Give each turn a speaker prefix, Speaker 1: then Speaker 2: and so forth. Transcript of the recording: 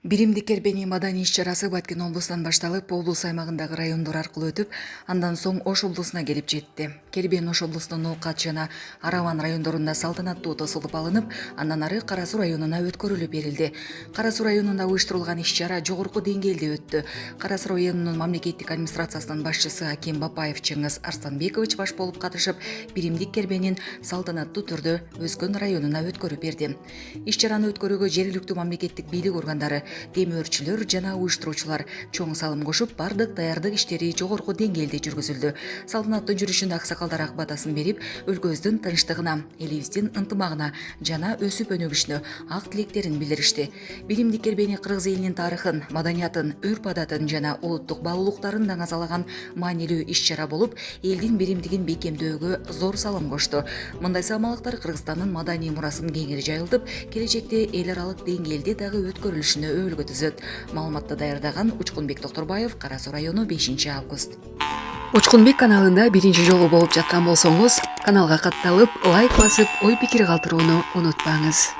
Speaker 1: Биримдик кербени маданий иш-чарасы Баткен облусунан башталып, облус аймагындагы райондор аркылуу өтүп, андан соң Ош облусуна келип жетти. Кербен Ош облусунун Оокат жана Араван райондорунда салтанаттуу тосулуп алынып, андан ары Кара Суу районуна өткөрүлүп берилди. Кара Суу районунда уюштурулган иш-чара жогорку деңгээлде өттү. Кара Суу районунун мамлекеттик администрациясынын башчысы Аким Бапаев Чыңгыз Арсланбекович баш болуп катышып, биримдик кербенин салтанаттуу түрдө Өскөн районуна өткөрүп берди. Иш-чараны өткөрүүгө жергиликтүү мамлекеттик бийлик органдары, темөөрчүлөр жана уюштуруучулар чоң салым кошуп, бардык даярдык иштери жогорку деңгээлде жүргүзүлдү. Салтанаттуу жүрүшүндө аксакалдар ак батасын берип, өлкөбүздүн тынчтыгына, элибиздин ынтымагына жана өсүп өнүгүшүнө ак тилектерин билдиришти. Биримдик кербени кыргыз элинин тарыхын, маданиятын, үрп-адатын жана улуттук баалуулуктарын даңазалаган маанилүү иш-чара болуп, элдин биримдигин бекемдөөгө зор салым кошту. Мындай саамалыктар Кыргызстандын маданий мурасын кеңири жайылтып, келечекте эл аралык деңгээлде дагы өткөрүлүшүнө өөлгө түзөт. Маалыматты даярдаган Учкунбек Токторбаев, Кара Суу району, 5-август.
Speaker 2: Учкунбек каналында биринчи жолу болуп жаткан болсоңуз, каналга катталып, лайк басып, ой пикир калтырууну унутпаңыз.